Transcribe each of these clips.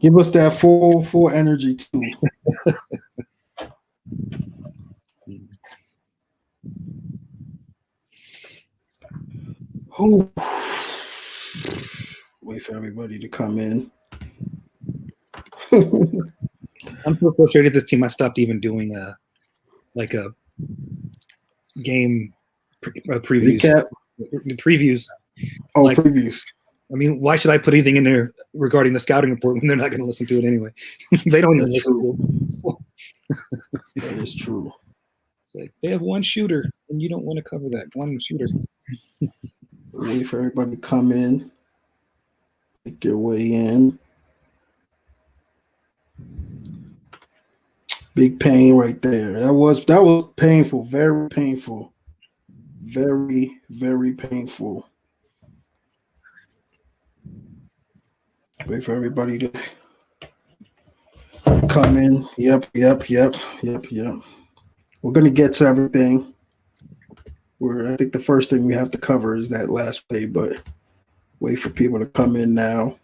Give us that full energy too. Wait for everybody to come in. I'm so frustrated with this team. I stopped even doing a game previews. Recap? Previews. Oh, previews. I mean, why should I put anything in there regarding the scouting report when they're not going to listen to it anyway? They don't even listen to it. That is true. It's like they have one shooter, and you don't want to cover that one shooter. Wait for everybody to come in. Make your way in. Big pain right there. That was painful. Very painful. Very, very painful. Wait for everybody to come in. Yep. We're gonna get to everything. I think the first thing we have to cover is that last play, but wait for people to come in now.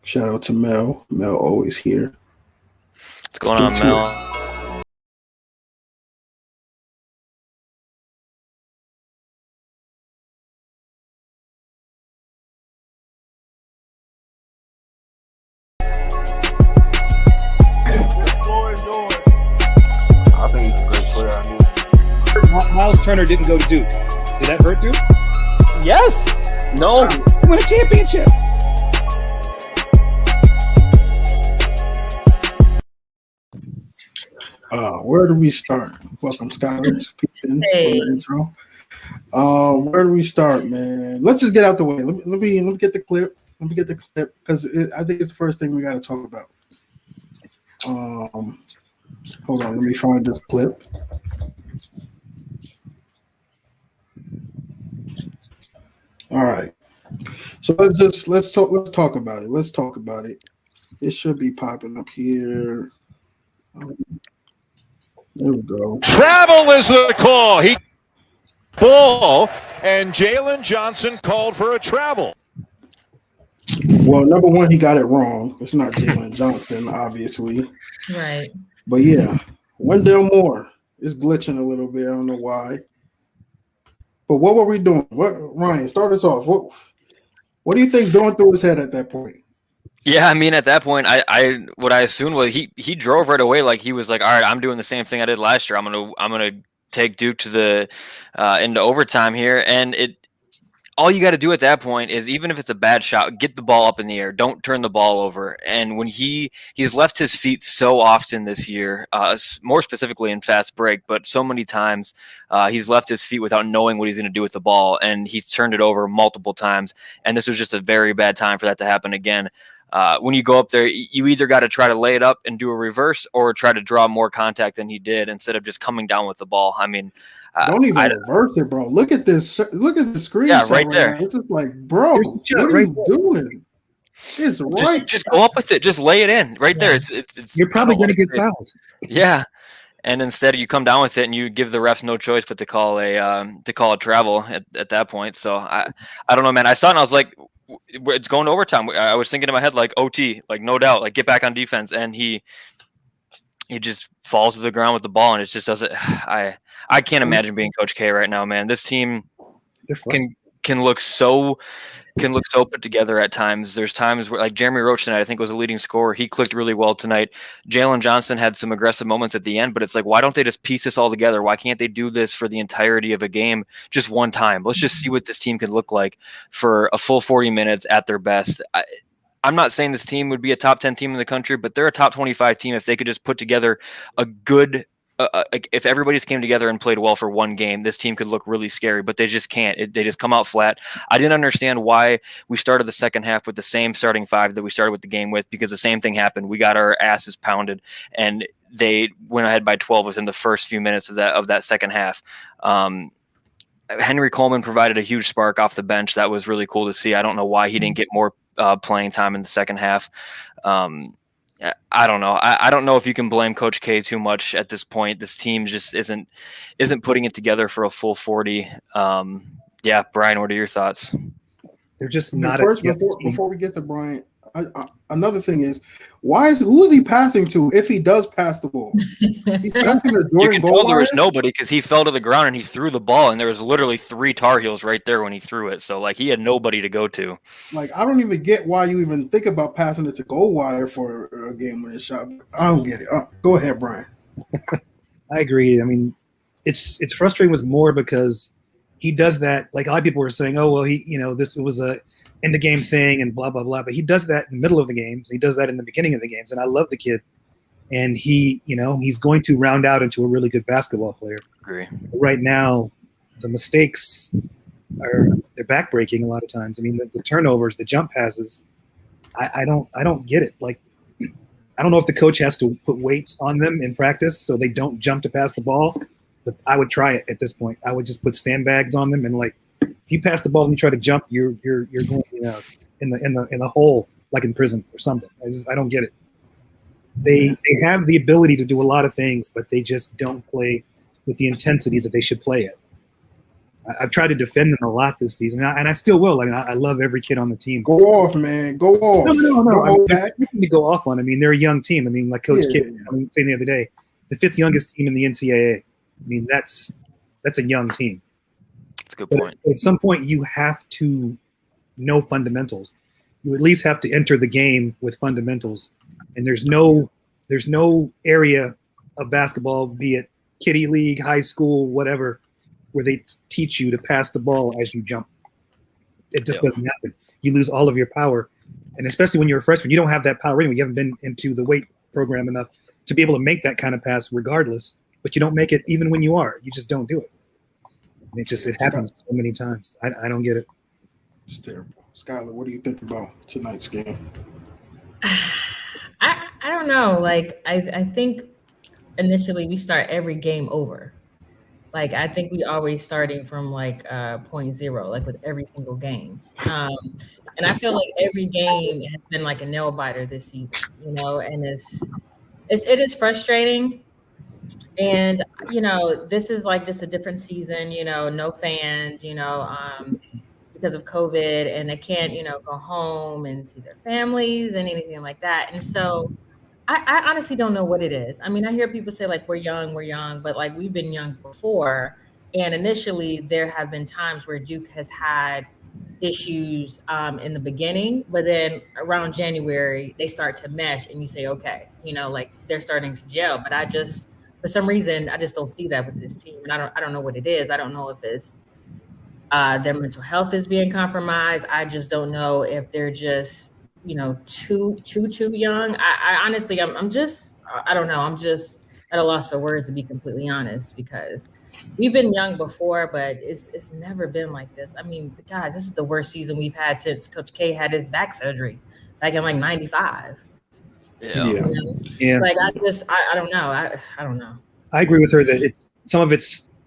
Shout out to Mel. Mel always here. What's going on, Mel? I think he's a great player. I mean, Miles Turner didn't go to Duke. Did that hurt Duke? Yes. No. He won a championship. Where do we start? Welcome, Skyler. Hey. Where do we start, man? Let's just get out the way. Let me get the clip. Let me get the clip because I think it's the first thing we got to talk about. Hold on. Let me find this clip. All right. So let's talk about it. Let's talk about it. It should be popping up here. There we go. Travel is the call. Ball, and Jalen Johnson called for a travel. Well, number one, he got it wrong. It's not Jalen Johnson, obviously. Right. But yeah, Wendell Moore is glitching a little bit. I don't know why. But what were we doing? Ryan, start us off. What do you think's going through his head at that point? Yeah, I mean, at that point, what I assumed was he drove right away. Like he was like, all right, I'm doing the same thing I did last year. I'm gonna take Duke to the into overtime here, and all you got to do at that point is, even if it's a bad shot, get the ball up in the air. Don't turn the ball over. And when he's left his feet so often this year, more specifically in fast break, but so many times he's left his feet without knowing what he's going to do with the ball, and he's turned it over multiple times. And this was just a very bad time for that to happen again. When you go up there, you either got to try to lay it up and do a reverse, or try to draw more contact than he did instead of just coming down with the ball. I mean, don't even reverse it, bro. Look at this. Look at the screen. Yeah, right there. It's just like, bro, what are you doing? It's right. Just go up with it. Just lay it in right there. It's You're probably going to get fouled. Yeah. And instead you come down with it and you give the refs no choice but to call a travel at that point. So I don't know, man. I saw it and I was like, it's going to overtime. I was thinking in my head, like, OT, like, no doubt, like, get back on defense. And he just falls to the ground with the ball, and it just doesn't. I can't imagine being Coach K right now, man. This team can look so put together at times. There's times where, like, Jeremy Roach tonight, I think, was a leading scorer. He clicked really well tonight. Jalen Johnson had some aggressive moments at the end, but it's like, why don't they just piece this all together? Why can't they do this for the entirety of a game just one time? Let's just see what this team can look like for a full 40 minutes at their best. I'm not saying this team would be a top 10 team in the country, but they're a top 25 team if they could just put together a good if everybody just came together and played well for one game, this team could look really scary, but they just can't. They just come out flat. I didn't understand why we started the second half with the same starting five that we started with the game with, because the same thing happened. We got our asses pounded, and they went ahead by 12 within the first few minutes of that second half. Henry Coleman provided a huge spark off the bench. That was really cool to see. I don't know why he didn't get more playing time in the second half. I don't know. I don't know if you can blame Coach K too much at this point. This team just isn't putting it together for a full 40. Yeah, Brian, what are your thoughts? They're just I mean, not. first, before we get to Bryant, another thing is, who is he passing to if he does pass the ball? He's passing to You Jordan can tell there was Goldwire? nobody because he fell to the ground and he threw the ball, and there was literally 3 Tar Heels right there when he threw it. So like he had nobody to go to. Like, I don't even get why you even think about passing it to Goldwire for a game-winning shot. I don't get it. Go ahead, Brian. I agree. I mean, it's frustrating with Moore because he does that. Like a lot of people were saying, oh well, this was a end of game thing and blah blah blah. But he does that in the middle of the games. He does that in the beginning of the games, and I love the kid. And he's going to round out into a really good basketball player. Agree. Right now, the mistakes they're backbreaking a lot of times. I mean, the turnovers, the jump passes. I don't get it. Like, I don't know if the coach has to put weights on them in practice so they don't jump to pass the ball. But I would try it at this point. I would just put sandbags on them and like, if you pass the ball and you try to jump, you're going in the hole like in prison or something. I don't get it. They have the ability to do a lot of things, but they just don't play with the intensity that they should play at. I've tried to defend them a lot this season, and I still will. Like, I love every kid on the team. Go off, man. Go off. No. I mean, to go off on. I mean, they're a young team. I mean, like Coach Kidd saying the other day, the 5th youngest team in the NCAA. I mean, that's a young team. That's a good point. At some point, you have to know fundamentals. You at least have to enter the game with fundamentals. And there's no area of basketball, be it kiddie league, high school, whatever, where they teach you to pass the ball as you jump. It just doesn't happen. You lose all of your power. And especially when you're a freshman, you don't have that power anyway. You haven't been into the weight program enough to be able to make that kind of pass regardless. But you don't make it even when you are. You just don't do it. And it happens so many times. I don't get it. It's terrible. Skylar, what do you think about tonight's game? I don't know. Like, I think initially we start every game over. Like, I think we always starting from like 0.0, like with every single game. And I feel like every game has been like a nail biter this season, and it is frustrating. And, this is like just a different season, no fans, because of COVID, and they can't, go home and see their families and anything like that. And so I honestly don't know what it is. I mean, I hear people say like, we're young, but like we've been young before. And initially there have been times where Duke has had issues in the beginning, but then around January, they start to mesh and you say, okay, like they're starting to gel. But for some reason, I just don't see that with this team. And I don't know what it is. I don't know if it's their mental health is being compromised. I just don't know if they're just, too young. I honestly, I'm just, I don't know. I'm just at a loss for words, to be completely honest, because we've been young before, but it's never been like this. I mean, guys, this is the worst season we've had since Coach K had his back surgery back in like 95. Yeah. Like, I don't know. I don't know. I agree with her that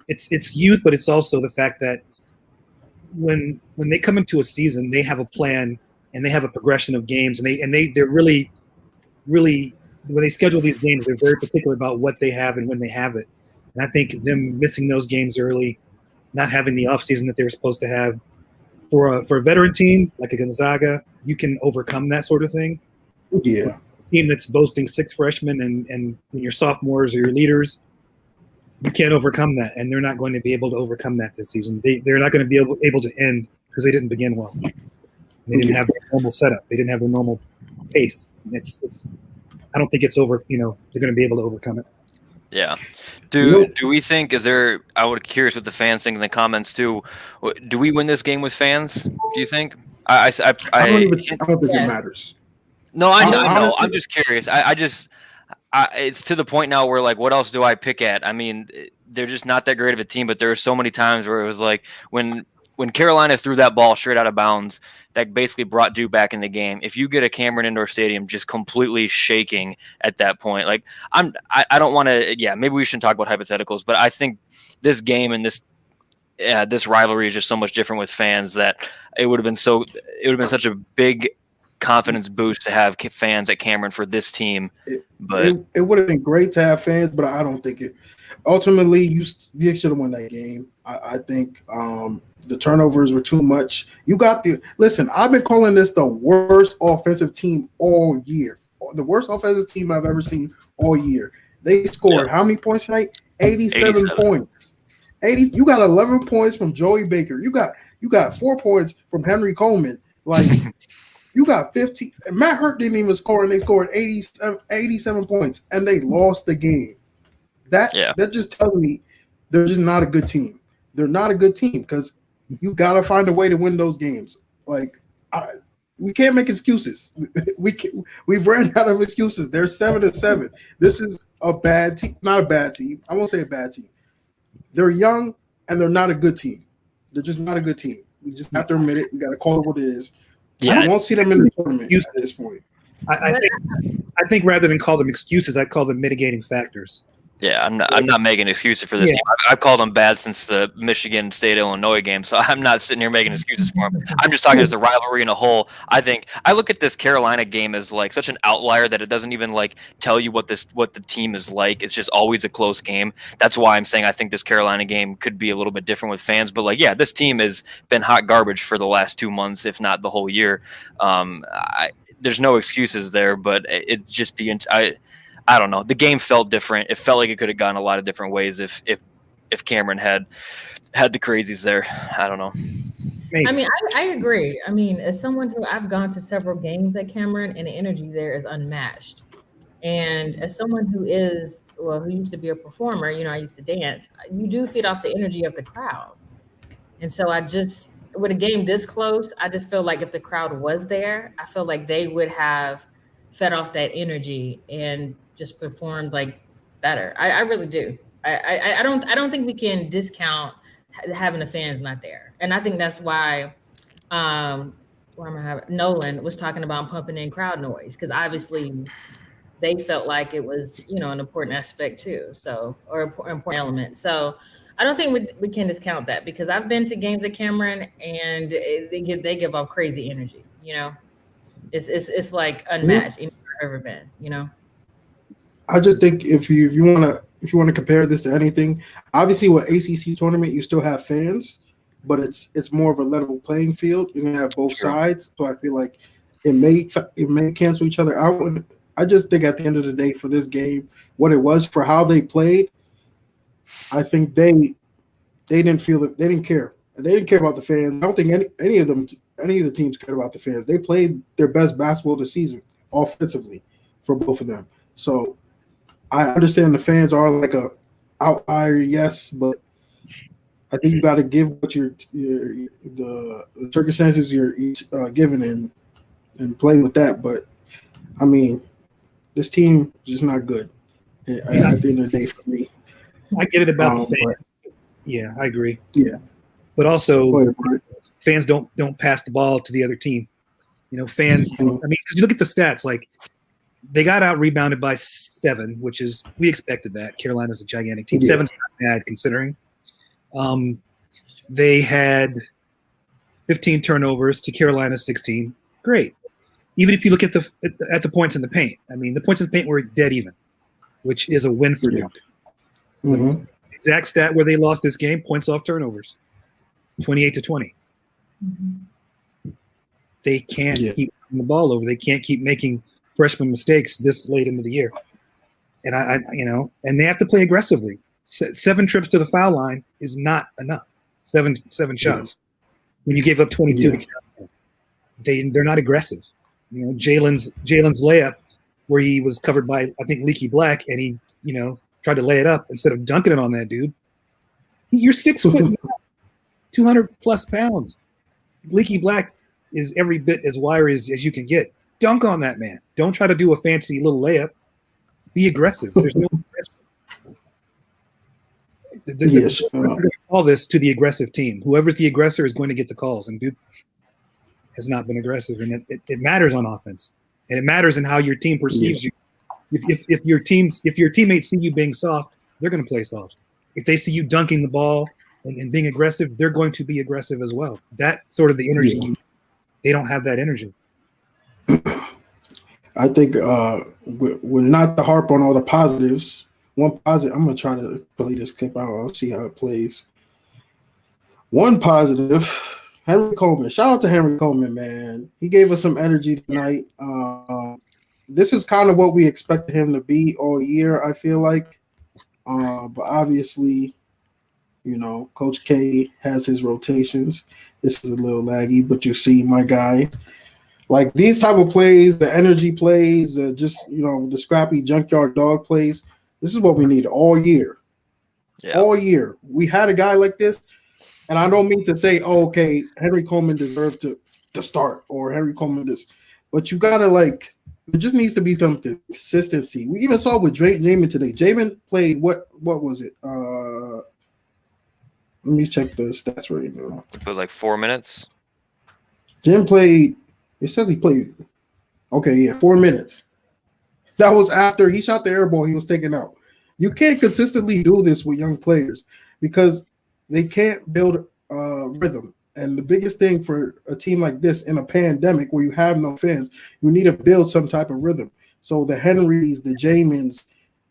it's youth, but it's also the fact that when they come into a season, they have a plan and they have a progression of games, and they're really, really, when they schedule these games, they're very particular about what they have and when they have it. And I think them missing those games early, not having the offseason that they were supposed to have, for a veteran team like a Gonzaga, you can overcome that sort of thing. Yeah. A team that's boasting 6 freshmen and when your sophomores or your leaders, you can't overcome that, and they're not going to be able to overcome that this season. They're not going to be able to end because they didn't begin well. They didn't have their normal setup. They didn't have their normal pace. I don't think it's over. They're going to be able to overcome it. Yeah. Do we think, I would be curious what the fans think in the comments too. Do we win this game with fans? Do you think? I don't think it matters. No, I know. Honestly, I'm just curious. It's to the point now where, like, what else do I pick at? I mean, they're just not that great of a team, but there were so many times where it was like when Carolina threw that ball straight out of bounds, that basically brought Duke back in the game. If you get a Cameron Indoor Stadium just completely shaking at that point, like I don't want to. Yeah, maybe we shouldn't talk about hypotheticals, but I think this game and this rivalry is just so much different with fans that it would have been such a big confidence boost to have fans at Cameron for this team. But it would have been great to have fans, but I don't think it. Ultimately, you should have won that game. I think The turnovers were too much. Listen, I've been calling this the worst offensive team all year. The worst offensive team I've ever seen all year. They scored how many points tonight? 87 points. 80. You got 11 points from Joey Baker. You got 4 points from Henry Coleman. Like you got 15. Matt Hurt didn't even score, and they scored 87 points, and they lost the game. That just tells me they're just not a good team. They're not a good team because you got to find a way to win those games. Like we can't make excuses. We've ran out of excuses. They're 7-7. This is a bad team. Not a bad team. I won't say a bad team. They're young and they're not a good team. They're just not a good team. We just have to admit it. We got to call it what it is. Yeah. I won't see them in the tournament at this point. I think rather than call them excuses, I'd call them mitigating factors. Yeah, I'm not making excuses for this team. I've called them bad since the Michigan State Illinois game, so I'm not sitting here making excuses for them. I'm just talking as the rivalry in a whole. I think I look at this Carolina game as like such an outlier that it doesn't even like tell you what the team is like. It's just always a close game. That's why I'm saying I think this Carolina game could be a little bit different with fans. But like, yeah, this team has been hot garbage for the last 2 months, if not the whole year. There's no excuses there, but it's just I don't know. The game felt different. It felt like it could have gone a lot of different ways if Cameron had the crazies there. I don't know. I mean, I agree. I mean, as someone who I've gone to several games at Cameron, and the energy there is unmatched. And as someone who used to be a performer, I used to dance. You do feed off the energy of the crowd. And so with a game this close, I just feel like if the crowd was there, I feel like they would have fed off that energy and just performed like better. I really do. I don't think we can discount having the fans not there. And I think that's why Nolan was talking about pumping in crowd noise, because obviously they felt like it was, an important aspect too. So, or important element. So I don't think we can discount that, because I've been to games at Cameron and they give off crazy energy. It's like unmatched anything I've ever been. I just think if you want to compare this to anything, obviously with ACC tournament you still have fans, but it's more of a level playing field. You're gonna have both sides, so I feel like it may cancel each other out. I just think at the end of the day, for this game, what it was, for how they played, I think they didn't feel it. They didn't care. They didn't care about the fans. I don't think any of the teams cared about the fans. They played their best basketball this season offensively for both of them. So I understand the fans are like a outlier, yes, but I think you got to give what the circumstances you're given and play with that. But I mean, this team is just not good at the end of the day for me. I get it about the fans. Yeah, I agree. Yeah, but also fans don't pass the ball to the other team. Fans. I mean, because you look at the stats, like they got out rebounded by 7, which is, we expected that. Carolina's a gigantic team. 7's not bad considering. They had 15 turnovers to Carolina's 16. Great. Even if you look at the points in the paint, I mean, the points in the paint were dead even, which is a win for Duke. Mm-hmm. Exact stat where they lost this game: points off turnovers, 28-20. Mm-hmm. They can't keep the ball over. They can't keep making freshman mistakes this late into the year. And and they have to play aggressively. 7 trips to the foul line is not enough. Seven shots. When you gave up 22 to Carolina, they're not aggressive. Jalen's layup, where he was covered by, I think, Leaky Black, and he tried to lay it up instead of dunking it on that dude. You're 6 foot, 200 plus pounds. Leaky Black is every bit as wiry as you can get. Dunk on that man. Don't try to do a fancy little layup. Be aggressive. There's no aggression. Call this to the aggressive team. Whoever's the aggressor is going to get the calls, and Duke has not been aggressive, and it matters on offense, and it matters in how your team perceives you. If your teammates see you being soft, they're going to play soft. If they see you dunking the ball and being aggressive, they're going to be aggressive as well. That sort of the energy. They don't have that energy. I think we're not to harp on all the positives. One positive, I'm going to try to play this clip out. I'll see how it plays. One positive, Henry Coleman. Shout out to Henry Coleman, man. He gave us some energy tonight. This is kind of what we expected him to be all year, I feel like. But obviously, you know, Coach K has his rotations. This is a little laggy, but you see my guy. Like these type of plays, the energy plays, just, you know, the scrappy junkyard dog plays, this is what we need all year. Yeah. All year. We had a guy like this. And I don't mean to say, oh, okay, Henry Coleman deserved to start or Henry Coleman this, but you gotta like, it just needs to be some consistency. We even saw with Jamin today. Jamin played what was it? Let me check the stats right now. Put like 4 minutes. Jim played. It says he played. Okay, yeah, 4 minutes. That was after he shot the air ball. He was taken out. You can't consistently do this with young players because they can't build rhythm. And the biggest thing for a team like this in a pandemic where you have no fans, you need to build some type of rhythm. So the Henrys, the Jamins,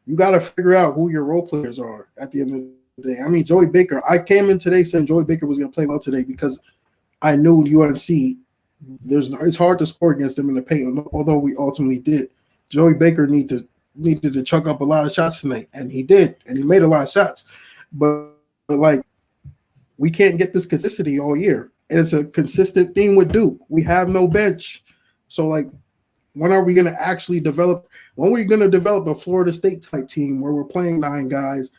you got to figure out who your role players are at the end of the day. I mean, Joey Baker, I came in today saying Joey Baker was going to play well today because I knew UNC, it's hard to score against them in the paint, although we ultimately did. Joey Baker needed to chuck up a lot of shots tonight, and he did, and he made a lot of shots. But like, we can't get this consistency all year. It's a consistent theme with Duke. We have no bench. So, like, when are we going to actually develop? When are we going to develop a Florida State type team where we're playing 9 guys?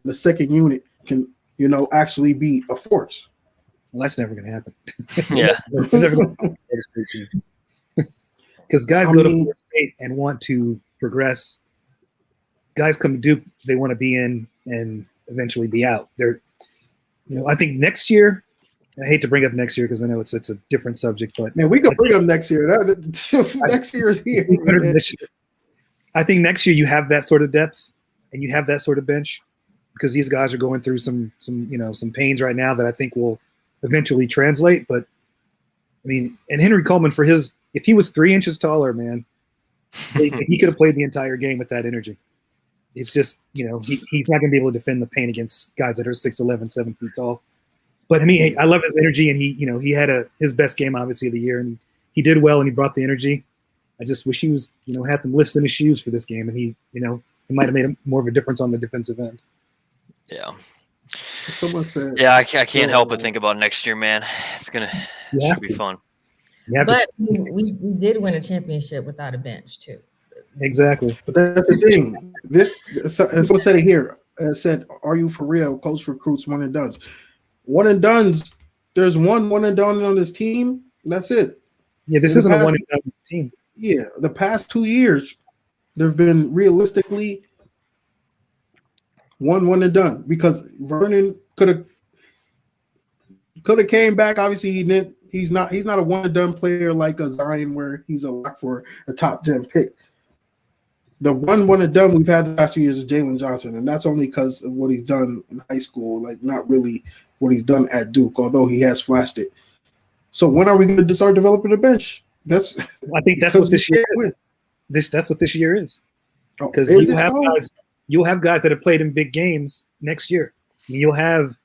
The second unit can, you know, actually be a force. Well, that's never going to happen. Yeah. They're never going to be a state team. Because guys go to Florida State and want to progress. Guys come to Duke, they want to be in and eventually be out. They're, you know, I think next year, I hate to bring up next year because I know it's a different subject, but man, we can bring up next year. Next year is here. I think next year you have that sort of depth and you have that sort of bench because these guys are going through some pains right now that I think will eventually translate. But I mean, and Henry Coleman if he was 3 inches taller, man, he could have played the entire game with that energy. It's just, you know, he's not going to be able to defend the paint against guys that are 6'11", 7 feet tall. But I mean, I love his energy, and he had his best game obviously of the year, and he did well, and he brought the energy. I just wish he was, had some lifts in his shoes for this game, and he might have made more of a difference on the defensive end. Yeah. Someone said, yeah, I can't help but think about next year, man. It's should be fun. But we did win a championship without a bench too. Exactly. But that's the thing. Someone said it here. Said, "Are you for real? Coach recruits one and dones. One and dones. There's one and done on this team. That's it. Yeah, this isn't a one and done team. Yeah, the past 2 years, there've been realistically one and done because Vernon could have came back. Obviously, he didn't. He's not a one and done player like a Zion where he's a lock for a top 10 pick. The one and done we've had the last 2 years is Jalen Johnson, and that's only because of what he's done in high school, like not really what he's done at Duke, although he has flashed it. So when are we going to start developing a bench? I think that's what this year is. That's what this year is. Because you'll have guys that have played in big games next year. I mean, you'll have,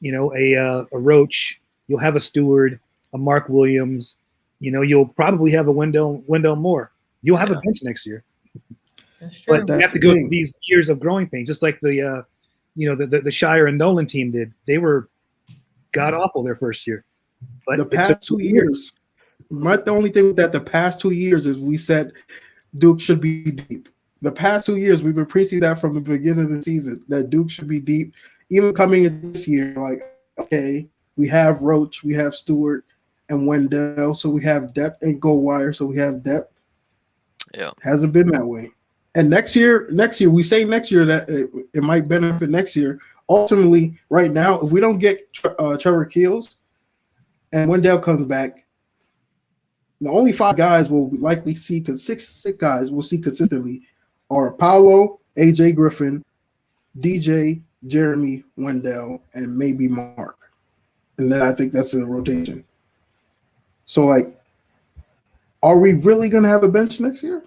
a Roach, you'll have a Stewart, a Mark Williams. You'll probably have a Wendell Moore. You'll have a bench next year. That's true. But you have to go through these years of growing pains, just like the Shire and Nolan team did. They were god awful their first year. But the past 2 years, the only thing with that the past 2 years is we said Duke should be deep. The past 2 years, we've been preaching that from the beginning of the season, that Duke should be deep. Even coming in this year, like, okay, we have Roach, we have Stewart and Wendell, so we have depth, and Goldwire, so we have depth. Yeah. Hasn't been that way. And next year, we say next year that it might benefit next year. Ultimately, right now, if we don't get Trevor Keels and Wendell comes back, the only 5 guys we'll likely see, because six guys we'll see consistently are Paolo, AJ Griffin, DJ, Jeremy, Wendell, and maybe Mark. And then I think that's a rotation. So, like, are we really going to have a bench next year?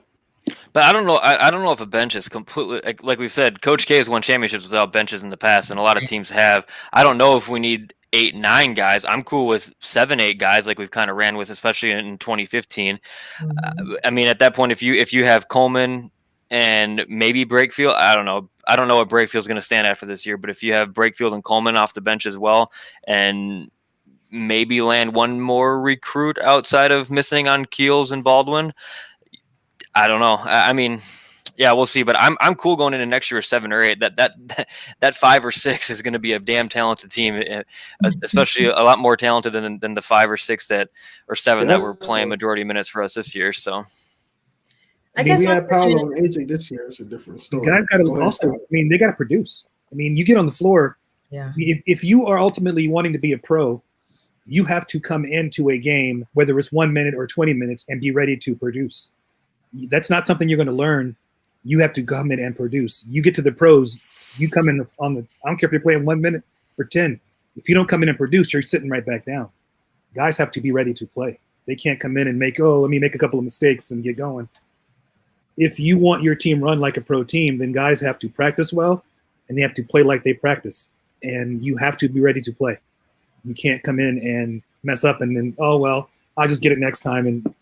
But I don't know. I don't know if a bench is completely like we've said. Coach K has won championships without benches in the past, and a lot of teams have. I don't know if we need 8, 9 guys. I'm cool with 7, 8 guys, like we've kind of ran with, especially in 2015. I mean, at that point, if you have Coleman and maybe Brakefield, I don't know. I don't know what Brakefield's going to stand at for this year. But if you have Brakefield and Coleman off the bench as well, and maybe land one more recruit outside of missing on Keels and Baldwin. I don't know. I mean, yeah, we'll see. But I'm cool going into next year 7 or 8. That 5 or 6 is going to be a damn talented team, especially a lot more talented than the 5 or 6 or 7 that were playing majority minutes for us this year. So. I guess we had Paolo and AJ this year. It's a different story. Guys got to also. I mean, they got to produce. I mean, you get on the floor. Yeah. If you are ultimately wanting to be a pro, you have to come into a game, whether it's 1 minute or 20 minutes, and be ready to produce. That's not something you're going to learn. You have to come in and produce. You get to the pros, you come in I don't care if you're playing 1 minute or 10. If you don't come in and produce, you're sitting right back down. Guys have to be ready to play. They can't come in and let me make a couple of mistakes and get going. If you want your team run like a pro team, then guys have to practice well, and they have to play like they practice. And you have to be ready to play. You can't come in and mess up and then, I'll just get it next time. And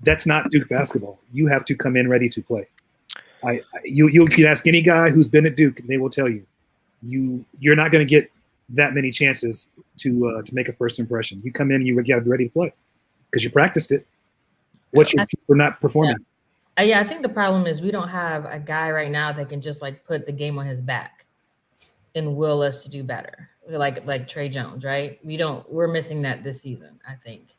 that's not Duke basketball. You have to come in ready to play. You can ask any guy who's been at Duke, and they will tell you, you're not going to get that many chances to make a first impression. You come in, you got to be ready to play because you practiced it. What's your excuse for not performing? Yeah, I think the problem is we don't have a guy right now that can just like put the game on his back and will us to do better, like Trey Jones, right? We're missing that this season, I think.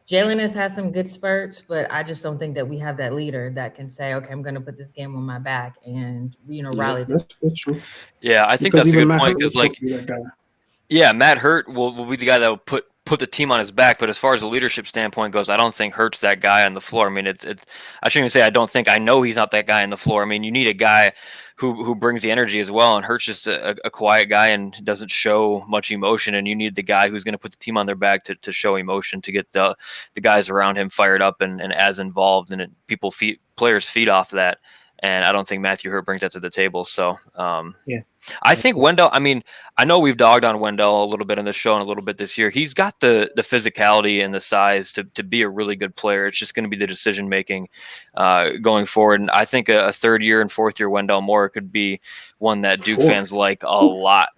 Jalen has had some good spurts, but I just don't think that we have that leader that can say, okay, I'm going to put this game on my back and, rally. That's true. Yeah, I think that's a good point because, Matt Hurt will be the guy that will put the team on his back. But as far as the leadership standpoint goes, I don't think Hurt's that guy on the floor. I mean, I shouldn't even say I know he's not that guy on the floor. I mean, you need a guy who brings the energy as well. And Hurt's just a quiet guy and doesn't show much emotion. And you need the guy who's going to put the team on their back to show emotion, to get the guys around him fired up and as involved, and players feed off that. And I don't think Matthew Hurt brings that to the table. So, I think Wendell, I mean, I know we've dogged on Wendell a little bit in the show and a little bit this year. He's got the physicality and the size to be a really good player. It's just going to be the decision-making going forward. And I think a third-year and fourth-year Wendell Moore could be one that Duke fans like a lot.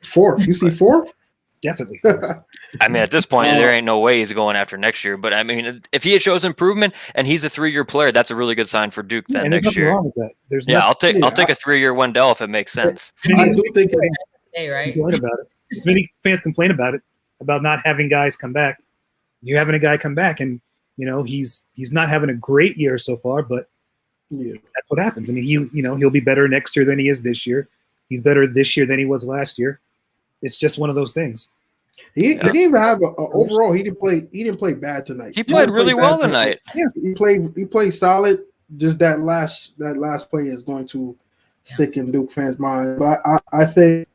Fourth? You see fourth? Definitely. I mean, at this point, there ain't no way he's going after next year. But I mean, if he shows improvement and he's a 3-year player, that's a really good sign for Duke then next year. Wrong with that. I'll take a 3-year Wendell if it makes sense. I do think right? Complain about it. As many fans complain about it, about not having guys come back. You're having a guy come back, and he's not having a great year so far, but that's what happens. I mean, he'll be better next year than he is this year. He's better this year than he was last year. It's just one of those things. He didn't even have overall. He didn't play bad tonight. He played really well tonight. Yeah, he played solid. Just that last play is going to stick in Duke fans' mind. But I think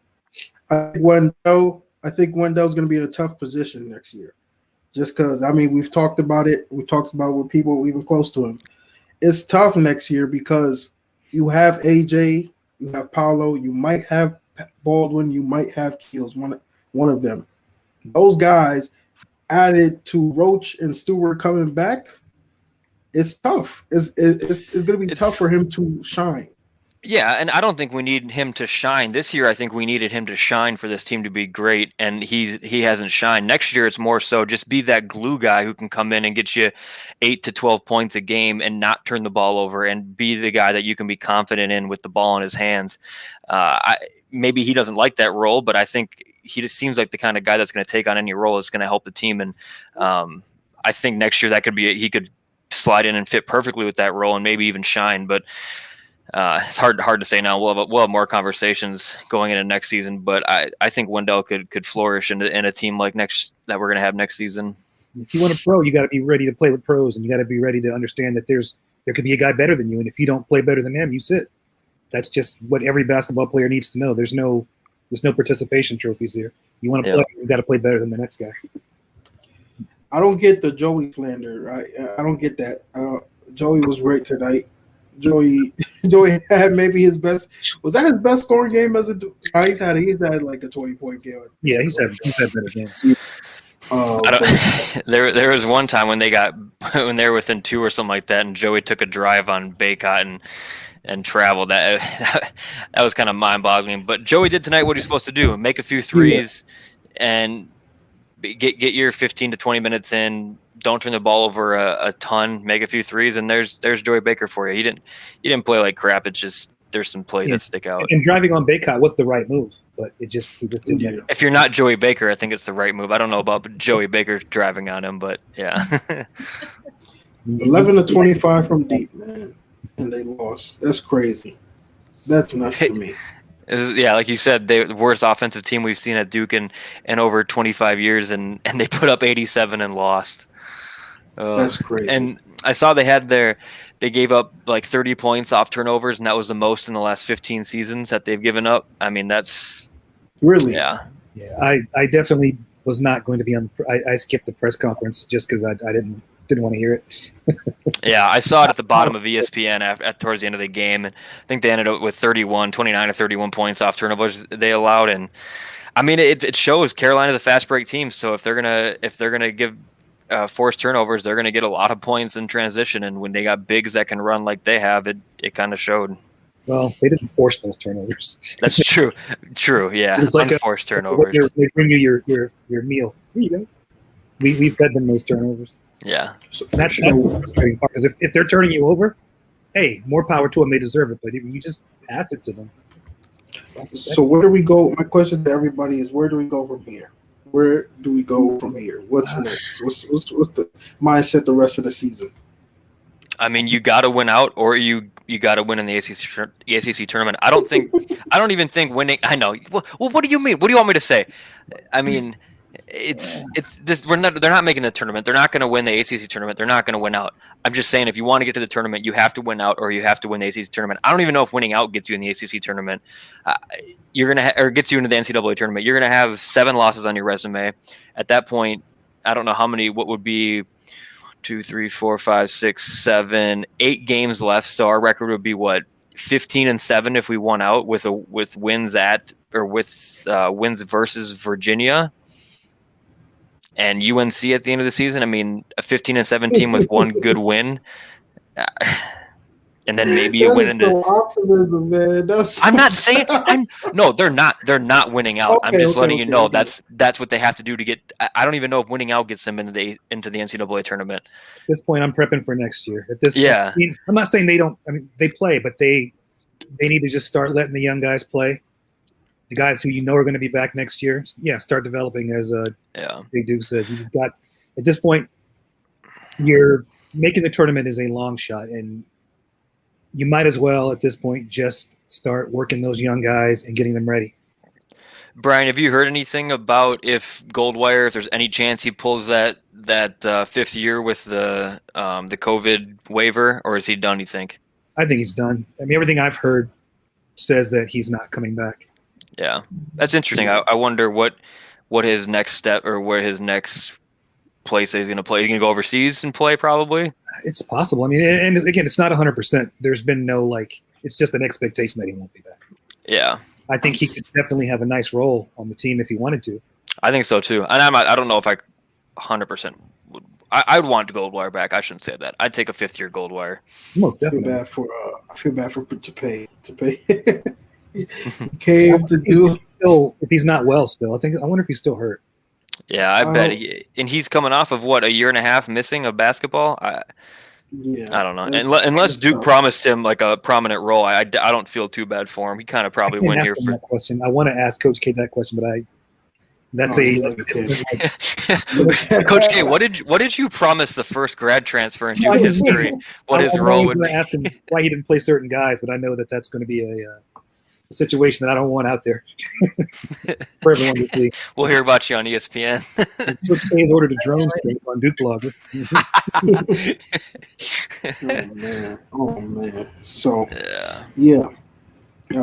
Wendell's going to be in a tough position next year. Just because we've talked about it. We talked about it with people even close to him. It's tough next year because you have AJ, you have Paolo, you might have Baldwin, you might have Keels, one of them. Those guys added to Roach and Stewart coming back, it's tough. It's going to be tough for him to shine. Yeah, and I don't think we need him to shine this year. I think we needed him to shine for this team to be great, and he hasn't shined. Next year, it's more so just be that glue guy who can come in and get you 8 to 12 points a game and not turn the ball over, and be the guy that you can be confident in with the ball in his hands. Maybe he doesn't like that role, but I think he just seems like the kind of guy that's going to take on any role that's going to help the team. And I think next year that could be he could slide in and fit perfectly with that role and maybe even shine. But it's hard to say now. We'll have more conversations going into next season, but I think Wendell could flourish in a team like that we're going to have next season. If you want a pro, you got to be ready to play with pros, and you got to be ready to understand that there could be a guy better than you, and if you don't play better than them, you sit. That's just what every basketball player needs to know. There's no participation trophies here. You want to play, you got to play better than the next guy. I don't get the Joey slander. Right? I don't get that. Joey was great tonight. Joey had maybe his best. Was that his best scoring game as a? He's had like a 20-point game. Yeah, he's had better games. There was one time when they were within 2 or something like that, and Joey took a drive on Baycott and traveled. That was kind of mind-boggling. But Joey did tonight what he's supposed to do: make a few threes and get your 15 to 20 minutes in. Don't turn the ball over a ton. Make a few threes, and there's Joey Baker for you. He didn't play like crap. It's just there's some plays that stick out. And driving on Baycott was the right move, but he just didn't get it. If you're not Joey Baker, I think it's the right move. I don't know about Joey Baker driving on him, but yeah. 11 to 25 from deep, man, and they lost. That's crazy. That's nuts to me. Yeah, like you said, the worst offensive team we've seen at Duke in over 25 years, and they put up 87 and lost. That's crazy. And I saw they gave up like 30 points off turnovers, and that was the most in the last 15 seasons that they've given up. I mean, that's really, yeah. I definitely was not going to be on. I skipped the press conference just because I didn't want to hear it. Yeah, I saw it at the bottom of ESPN at towards the end of the game, and I think they ended up with 29 or 31 points off turnovers they allowed. And I mean, it shows Carolina's a fast break team, so if they're gonna give forced turnovers, they're gonna get a lot of points in transition. And when they got bigs that can run like they have, it kind of showed. Well, they didn't force those turnovers. That's true. True, yeah. It's like unforced turnovers. They bring you your meal. Here you go. We fed them those turnovers. Yeah. That's the frustrating part. Because if they're turning you over, hey, more power to them. They deserve it. But if you just pass it to them. So where do we go? My question to everybody is, where do we go from here? Where do we go from here? What's next? What's the mindset the rest of the season? I mean, you got to win out, or you got to win in the ACC tournament. I don't even think winning. I know. Well, what do you mean? What do you want me to say? I mean, it's this. They're not making the tournament. They're not going to win the ACC tournament. They're not going to win out. I'm just saying, if you want to get to the tournament, you have to win out, or you have to win the ACC tournament. I don't even know if winning out gets you in the ACC tournament. You're gonna or gets you into the NCAA tournament. You're gonna have 7 losses on your resume. At that point, I don't know how many. What would be 2, 3, 4, 5, 6, 7, 8 games left. So our record would be what, 15-7 if we won out with wins at or with wins versus Virginia and UNC at the end of the season. I mean, a 15-7 team with one good win, and then maybe you win into. So optimism, man. I'm not saying. No, they're not. They're not winning out. I'm just letting you know that's what they have to do to get. I don't even know if winning out gets them into the NCAA tournament. At this point, I'm prepping for next year. At this point, yeah. I mean, I'm not saying they don't. I mean, they play, but they need to just start letting the young guys play. The guys who are going to be back next year, start developing. As Big Duke said, you've got at this point, you're making the tournament is a long shot, and you might as well at this point just start working those young guys and getting them ready. Brian, have you heard anything about if Goldwire, if there's any chance he pulls that 5th year with the COVID waiver, or is he done, you think? I think he's done. I mean, everything I've heard says that he's not coming back. Yeah, that's interesting. I wonder what his next step or where his next place he's going to play. He's going to go overseas and play probably? It's possible. I mean, and again, it's not 100%. There's been no, it's just an expectation that he won't be back. Yeah. I think he could definitely have a nice role on the team if he wanted to. I think so too. And I don't know if I 100% would. I'd want Goldwire back. I shouldn't say that. I'd take a 5th year Goldwire. Most definitely. I feel bad for to pay. Cave to do still if he's not well still. I wonder if he's still hurt. Yeah, I bet he's coming off of what, a year and a half missing of basketball. I don't know. Unless Duke promised him like a prominent role, I don't feel too bad for him. He kind of probably went here for that question. I want to ask Coach K that question, but Coach K, what did you promise the first grad transfer in Duke history? What his role would be? Ask him why he didn't play certain guys, but I know that's going to be a situation that I don't want out there for everyone to see. We'll hear about you on ESPN. Coach K has ordered a drone stream on Duke Blogger. Oh man. So yeah.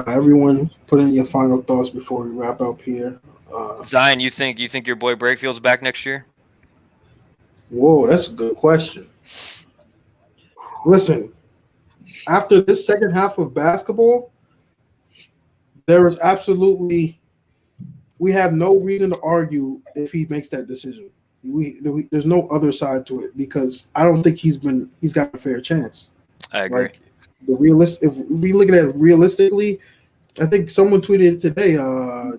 Everyone, put in your final thoughts before we wrap up here. Zion, you think your boy Breakfield's back next year? Whoa, that's a good question. Listen, after this second half of basketball, there is absolutely we have no reason to argue if he makes that decision. There's no other side to it because I don't think he's got a fair chance. I agree. Like if we look at it realistically, I think someone tweeted today,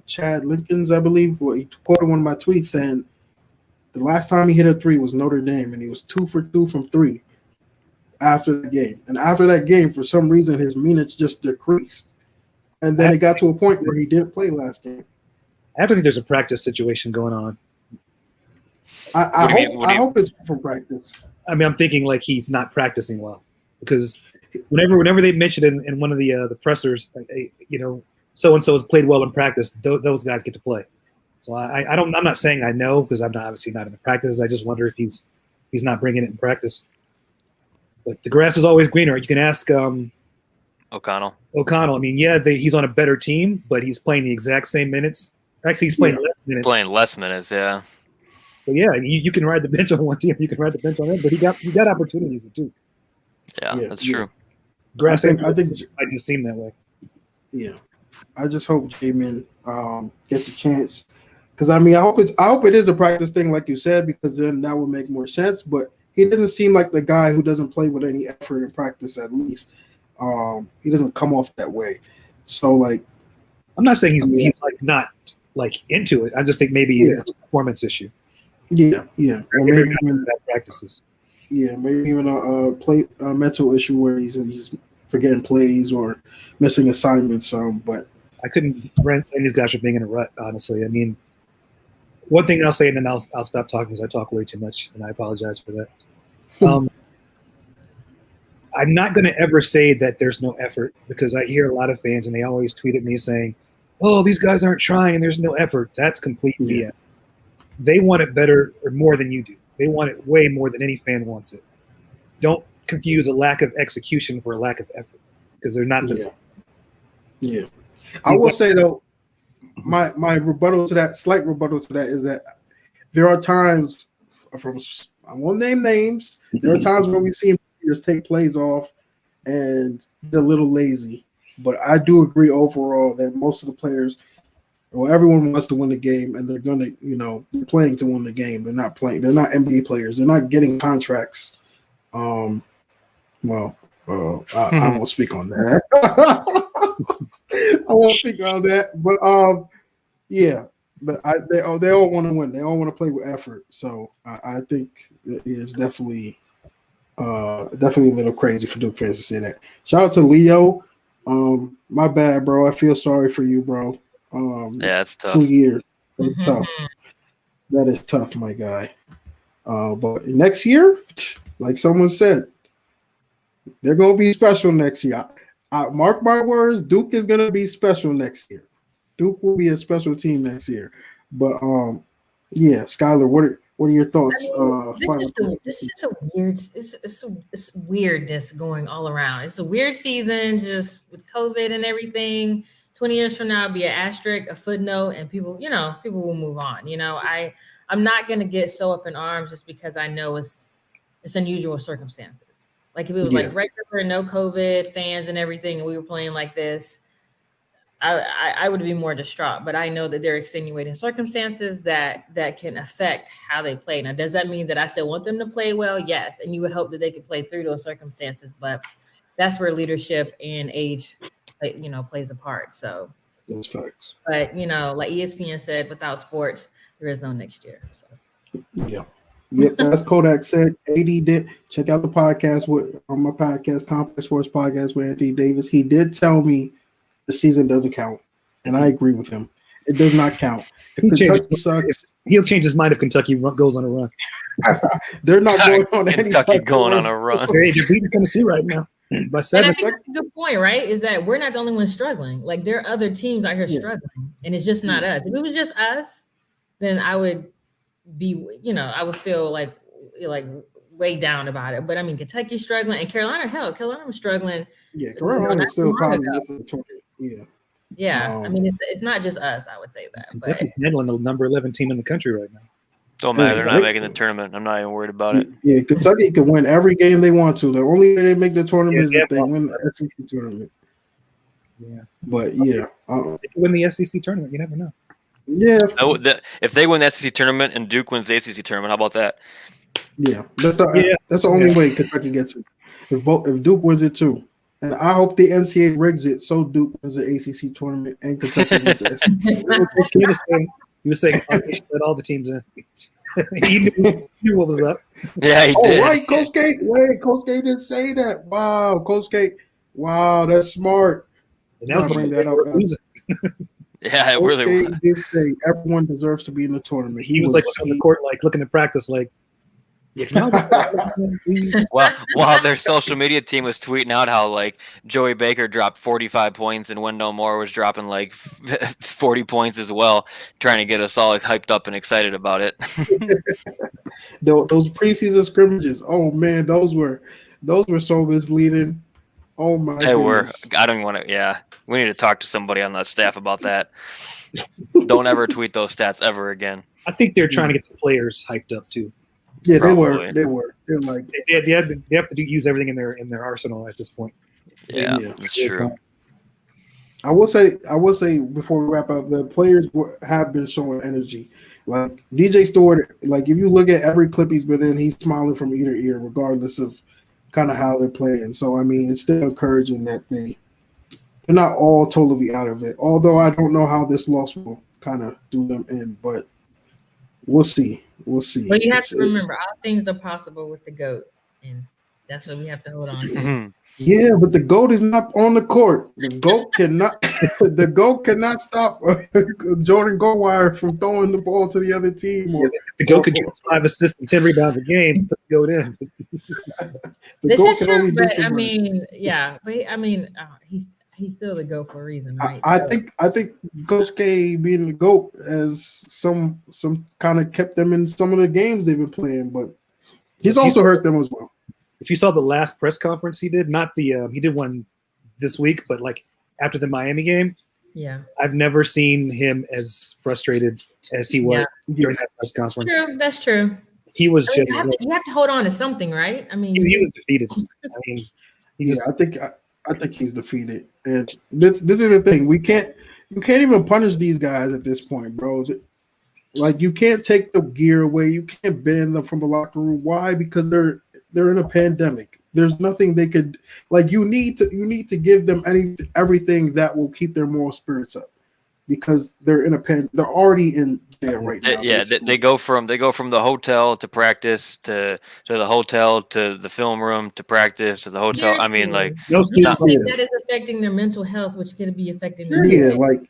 Chad Linkins, I believe, he quoted one of my tweets saying the last time he hit a three was Notre Dame, and he was 2 for 2 from three after the game. And after that game, for some reason, his minutes just decreased. And then it got to a point where he didn't play last game. I have to think there's a practice situation going on. I hope it's from practice. I mean, I'm thinking like he's not practicing well because whenever they mention in one of the pressers, so and so has played well in practice, those guys get to play. So I'm not saying I know because I'm obviously not in the practices. I just wonder if he's not bringing it in practice. But the grass is always greener. You can ask O'Connell. I mean, he's on a better team, but he's playing the exact same minutes. Actually, he's playing less minutes. Playing less minutes, yeah. So yeah, you can ride the bench on one team, you can ride the bench on it, but he got opportunities too. Yeah, that's true. Grass, I think I just seem that way. Yeah, I just hope Jamin gets a chance because I mean I hope it is a practice thing like you said because then that would make more sense. But he doesn't seem like the guy who doesn't play with any effort in practice. At least he doesn't come off that way. So like, I'm not saying he's like not like into it. I just think maybe it's a performance issue. Yeah. Or maybe even bad practices. Yeah, maybe even a mental issue where he's forgetting plays or missing assignments. But I couldn't blame these guys for being in a rut. Honestly, I mean, one thing I'll say and then I'll stop talking because I talk way too much, and I apologize for that. I'm not going to ever say that there's no effort because I hear a lot of fans and they always tweet at me saying, "Oh, these guys aren't trying. There's no effort." That's complete BS. They want it better or more than you do. They want it way more than any fan wants it. Don't confuse a lack of execution for a lack of effort because they're not the same. Yeah. I will say, though, my slight rebuttal to that is that there are times I won't name names. There are times where we've seen players take plays off and they're a little lazy. But I do agree overall that most of the players – well, everyone wants to win the game, and they're going to, they're playing to win the game. They're not playing. They're not NBA players. They're not getting contracts. I won't speak on that. I won't speak on that. But they all want to win. They all want to play with effort. So I think it's definitely a little crazy for Duke fans to say that. Shout out to Leo. My bad, bro. I feel sorry for you, bro. Yeah, it's tough. 2 years. It's tough. That is tough, my guy. But next year, like someone said, they're going to be special next year. I mark my words, Duke is going to be special next year. Duke will be a special team next year. But, Skylar, what are your thoughts? This is a weird. It's weirdness going all around. It's a weird season, just with COVID and everything. 20 years from now, it'll be an asterisk, a footnote, and people will move on. I'm not gonna get so up in arms just because I know it's unusual circumstances. Like if it was like regular, no COVID, fans and everything, and we were playing like this, I would be more distraught. But I know that there are extenuating circumstances that can affect how they play. Now, does that mean that I still want them to play well? Yes, and you would hope that they could play through those circumstances. But that's where leadership and age plays a part. So that's facts. But like ESPN said, without sports, there is no next year. So as Kodak said, AD did check out the podcast on my podcast, Complex Sports Podcast with Anthony Davis. He did tell me the season doesn't count, and I agree with him. It does not count. Kentucky sucks. He'll change his mind if Kentucky goes on a run. They're not going on any Kentucky going on a run. They're beating Tennessee right now. By 7. And I think that's a good point, right? Is that we're not the only ones struggling. Like there are other teams out here struggling, and it's just not us. If it was just us, then I would be, I would feel like way down about it. But I mean, Kentucky's struggling, and Carolina was struggling. Yeah, Carolina's still probably Yeah, I mean, it's not just us. I would say that. Kentucky's handling the number 11 team in the country right now. Don't matter. They're not They- making the tournament. I'm not even worried about it. Yeah, Kentucky can win every game they want to. The only way they make the tournament is Yeah, if they win the SEC tournament. Yeah, But yeah, they could win the SEC tournament. You never know. yeah, If they win the SEC tournament and Duke wins the ACC tournament, how about that? yeah. That's the only way Kentucky gets it. If Duke wins it too, and I hope the NCAA rigs it so Duke wins the ACC tournament and Kentucky wins the SEC. He was saying they should let all the teams in. He knew what was up. Yeah, he Oh, did. right, Coach K. Wait, Coach K didn't say that. Wow, Coach K. Wow, that's smart. And that was Bring before that they were up. losing. Yeah, it Coach really K was. did say everyone deserves to be in the tournament. He was like on the court, like looking at practice, like, yeah, can y'all just listen, please? While their social media team was tweeting out how like Joey Baker dropped 45 points and Wendell Moore was dropping like 40 points as well, trying to get us all like, hyped up and excited about it. Those preseason scrimmages. Oh man, those were so misleading. Oh my They were. goodness. I don't even want to. Yeah, we need to talk to somebody on the staff about that. Don't ever tweet those stats ever again. I think they're trying to get the players hyped up too. Yeah, Probably. they were. They're like, They have to use everything in their arsenal at this point. Yeah, Yeah. that's true. I will say before we wrap up, the players have been showing energy. Like DJ Stewart, like if you look at every clip he's been in, he's smiling from ear to ear, regardless of kind of how they're playing. So I mean, it's still encouraging that they're not all totally out of it. Although I don't know how this loss will kind of do them in, but we'll see. We'll see. But you have to remember, all things are possible with the GOAT, and that's what we have to hold on to. Yeah, but the GOAT is not on the court. The GOAT cannot. The GOAT cannot stop Jordan Goldwire from throwing the ball to the other team. Or, The GOAT could get 5 assists and 10 rebounds a game, put the GOAT in. This GOAT is can only true, do but so I much. mean, yeah, but I mean, he's still the GOAT for a reason, right? I think Coach K being the GOAT has some kind of kept them in some of the games they've been playing, but he's also hurt them as well. If you saw the last press conference he did, not the he did one this week, but like after the Miami game, Yeah, I've never seen him as frustrated as he was Yeah. during that press conference. true. That's true. He was I mean, just you have to hold on to something, right? I mean, he was defeated. I mean, he's Yeah, just, I think he's defeated, and this is the thing. You can't even punish these guys at this point, bro. Like you can't take the gear away. You can't ban them from the locker room. Why? Because they're in a pandemic. There's nothing they could like. You need to give them everything that will keep their moral spirits up, because they're in a they're already in jail right now. Yeah, they go from the hotel to practice to the hotel to the film room to practice to the hotel. I mean, like, no you student. don't think that is affecting their mental health, which could be affecting their Yeah, music? like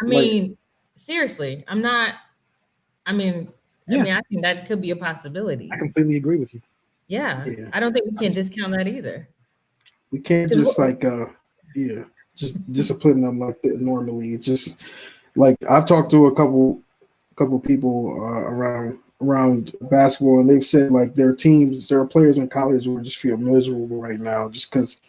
I mean, seriously, I'm not. I mean, I think that could be a possibility. I completely agree with you. Yeah, Yeah. I don't think we can discount that either. we can't just just discipline them like that normally. It's just like I've talked to a couple people around basketball, and they've said like there are players in college who just feel miserable right now just because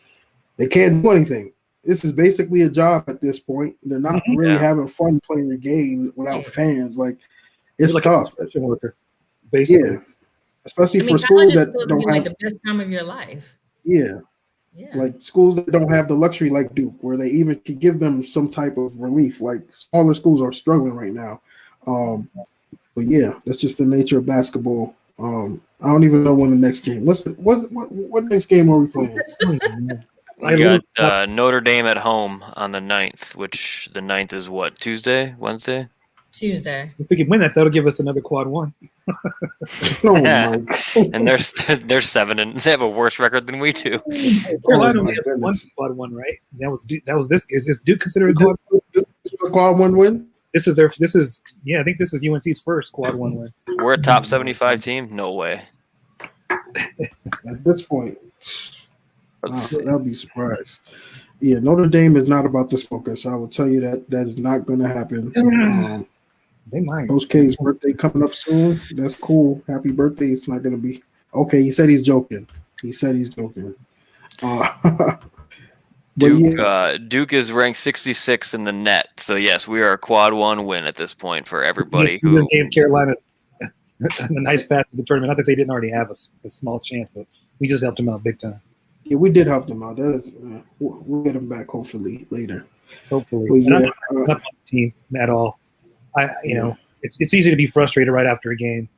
they can't do anything. This is basically a job at this point. They're not really having fun playing the game without fans. Like it's Like tough. a construction worker, basically. Yeah, especially I mean, for schools college is that supposed to don't be have. like the best time of your life. Yeah, Yeah, like schools that don't have the luxury like Duke, where they even could give them some type of relief. Like smaller schools are struggling right now. But yeah, that's just the nature of basketball. I don't even know when the next game. What next game are we playing? we got Notre Dame at home on the 9th, which the 9th is what, Tuesday, Wednesday? Tuesday. If we can win that, that'll give us another quad one. Oh my God. And they're 7 and they have a worse record than we do. Carolina Oh, my only has one goodness. quad one, right? That was this. Is Duke considered a quad? Quad one win? I think this is UNC's first quad one win. We're a top 75 team? No way. At this point, Let's I'll be surprised. Yeah, Notre Dame is not about to smoke us. I will tell you that is not going to happen. They might. Coach K's birthday coming up soon. That's cool. Happy birthday. It's not going to be okay. He said he's joking. Duke is ranked 66 in the net. So yes, we are a quad one win at this point for everybody This game, Carolina a nice path to the tournament. Not that they didn't already have a small chance, but we just helped them out big time. Yeah, we did help them out. That is, we'll get them back hopefully later. Hopefully, But yeah, not on the team at all. You know, it's easy to be frustrated right after a game.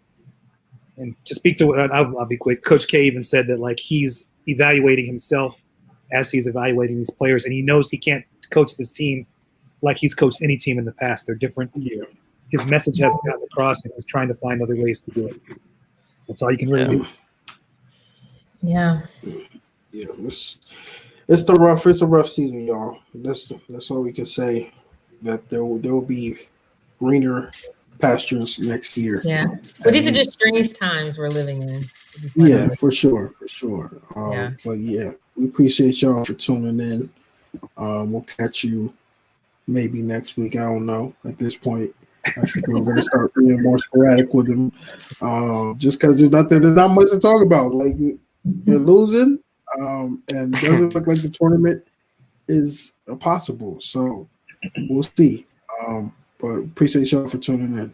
And to speak to what I'll be quick. Coach K even said that like he's evaluating himself as he's evaluating these players, and he knows he can't coach this team like he's coached any team in the past. They're different. Yeah. His message hasn't gotten across, and he's trying to find other ways to do it. That's all you can really do. Yeah. Yeah, it's a rough season, y'all. That's all we can say. That there will be greener pastures next year. Yeah, but these are just strange times we're living in. Yeah, for sure. Yeah. But yeah, we appreciate y'all for tuning in. We'll catch you maybe next week. I don't know. At this point, I think we're going to start being more sporadic with them. Just because there's not much to talk about. Like you're losing, and it doesn't look like the tournament is possible. So we'll see. But appreciate y'all for tuning in.